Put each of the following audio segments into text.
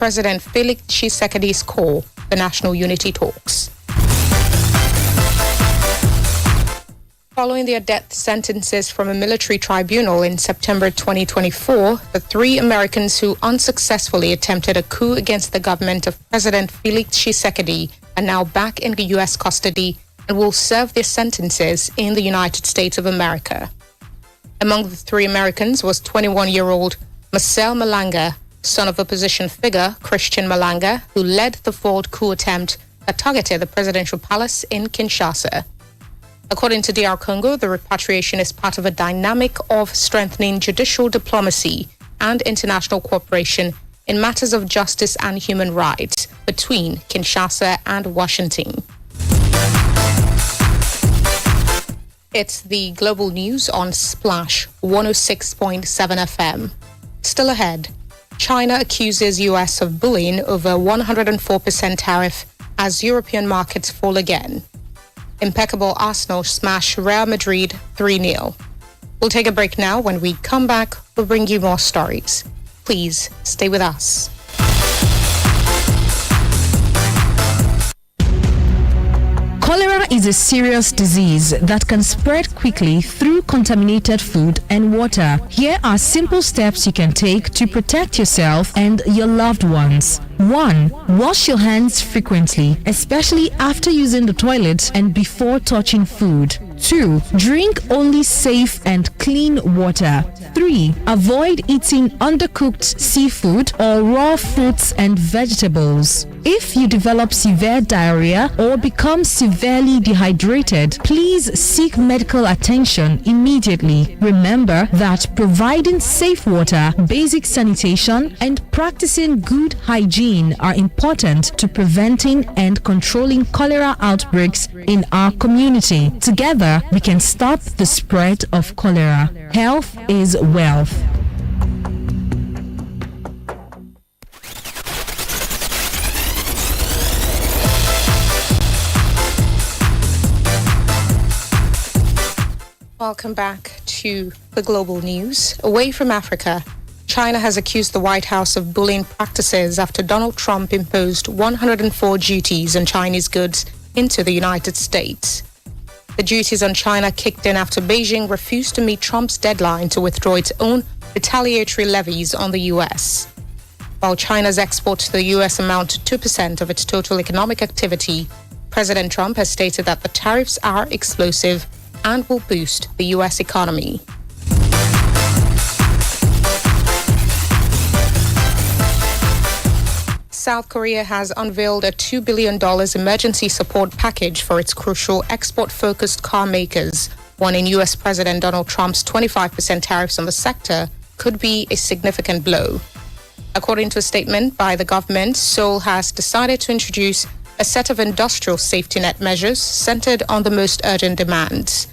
President Felix Tshisekedi's call for national unity talks. Following their death sentences from a military tribunal in September 2024, the three Americans who unsuccessfully attempted a coup against the government of President Felix Tshisekedi are now back in U.S. custody and will serve their sentences in the United States of America. Among the three Americans was 21-year-old Marcel Malanga, son of opposition figure Christian Malanga, who led the failed coup attempt that targeted the presidential palace in Kinshasa. According to DR Congo, the repatriation is part of a dynamic of strengthening judicial diplomacy and international cooperation in matters of justice and human rights between Kinshasa and Washington. It's the global news on Splash 106.7 FM. Still ahead, China accuses US of bullying over 104% tariff as European markets fall again. Impeccable Arsenal smash Real Madrid 3-0. We'll take a break now. When we come back, we'll bring you more stories. Please stay with us. Cholera is a serious disease that can spread quickly through contaminated food and water. Here are simple steps you can take to protect yourself and your loved ones. 1. Wash your hands frequently, especially after using the toilet and before touching food. 2. Drink only safe and clean water. 3. Avoid eating undercooked seafood or raw fruits and vegetables. If you develop severe diarrhea or become severely dehydrated, please seek medical attention immediately. Remember that providing safe water, basic sanitation, and practicing good hygiene are important to preventing and controlling cholera outbreaks in our community. Together, we can stop the spread of cholera. Health is wealth. Welcome back to the global news. Away from Africa, China has accused the White House of bullying practices after Donald Trump imposed 104 duties on Chinese goods into the United States. The duties on China kicked in after Beijing refused to meet Trump's deadline to withdraw its own retaliatory levies on the U.S. While China's exports to the U.S. amount to 2% of its total economic activity, President Trump has stated that the tariffs are explosive and will boost the U.S. economy. South Korea has unveiled a $2 billion emergency support package for its crucial export-focused car makers, warning U.S. President Donald Trump's 25% tariffs on the sector could be a significant blow. According to a statement by the government, Seoul has decided to introduce a set of industrial safety net measures centered on the most urgent demands.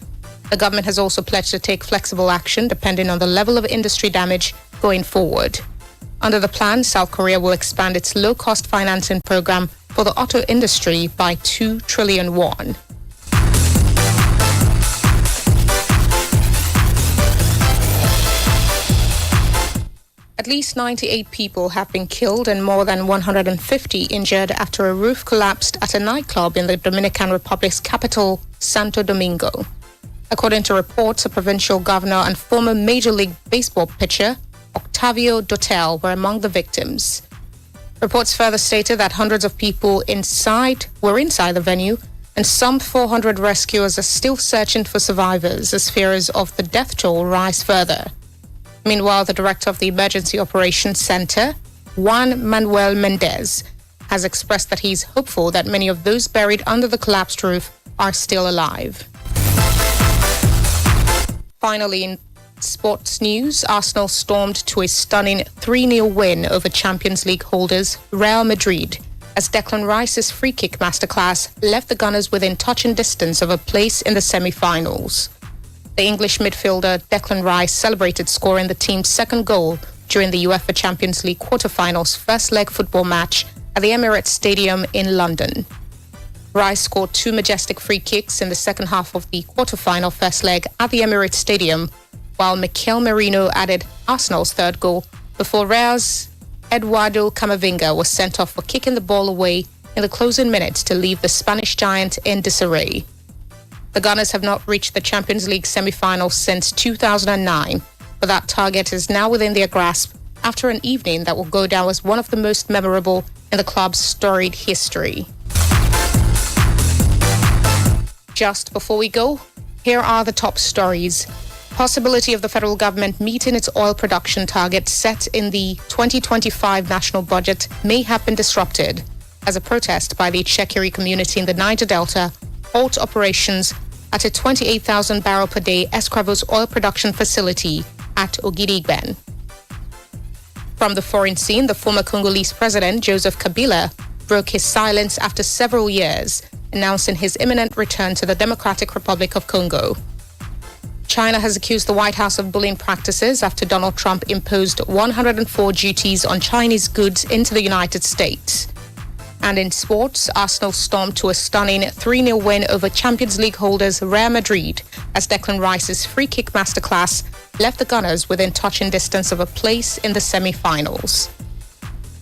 The government has also pledged to take flexible action depending on the level of industry damage going forward. Under the plan, South Korea will expand its low-cost financing program for the auto industry by 2 trillion won. At least 98 people have been killed and more than 150 injured after a roof collapsed at a nightclub in the Dominican Republic's capital, Santo Domingo. According to reports, a provincial governor and former Major League Baseball pitcher, Octavio Dotel, were among the victims. Reports further stated that hundreds of people were inside the venue, and some 400 rescuers are still searching for survivors as fears of the death toll rise further. Meanwhile, the director of the Emergency Operations Center, Juan Manuel Mendez, has expressed that he's hopeful that many of those buried under the collapsed roof are still alive. Finally, in sports news, Arsenal stormed to a stunning 3-0 win over Champions League holders Real Madrid, as Declan Rice's free-kick masterclass left the Gunners within touching distance of a place in the semi-finals. The English midfielder Declan Rice celebrated scoring the team's second goal during the UEFA Champions League quarter-finals first-leg football match at the Emirates Stadium in London. Rice scored 2 majestic free kicks in the second half of the quarter-final first leg at the Emirates Stadium, while Mikel Merino added Arsenal's third goal before Real's Eduardo Camavinga was sent off for kicking the ball away in the closing minutes to leave the Spanish giant in disarray. The Gunners have not reached the Champions League semi-final since 2009, but that target is now within their grasp after an evening that will go down as one of the most memorable in the club's storied history. Just before we go, here are the top stories. Possibility of the federal government meeting its oil production target set in the 2025 national budget may have been disrupted as a protest by the Itsekiri community in the Niger Delta halt operations at a 28,000 barrel per day Escravos oil production facility at Ogidigben. From the foreign scene, the former Congolese president Joseph Kabila broke his silence after several years, announcing his imminent return to the Democratic Republic of Congo. China has accused the White House of bullying practices after Donald Trump imposed 104 duties on Chinese goods into the United States. And in sports, Arsenal stormed to a stunning 3-0 win over Champions League holders Real Madrid as Declan Rice's free-kick masterclass left the Gunners within touching distance of a place in the semi-finals.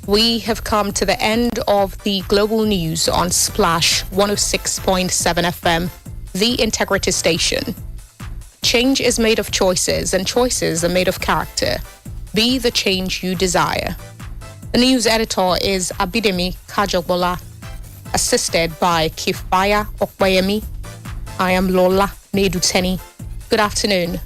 We have come to the end of the global news on Splash 106.7 FM, the integrity station. Change is made of choices, and choices are made of character. Be the change you desire. The news editor is Abidemi Kajobola, assisted by Kifaya Okwayemi. I am Lola Meduteni. Good afternoon.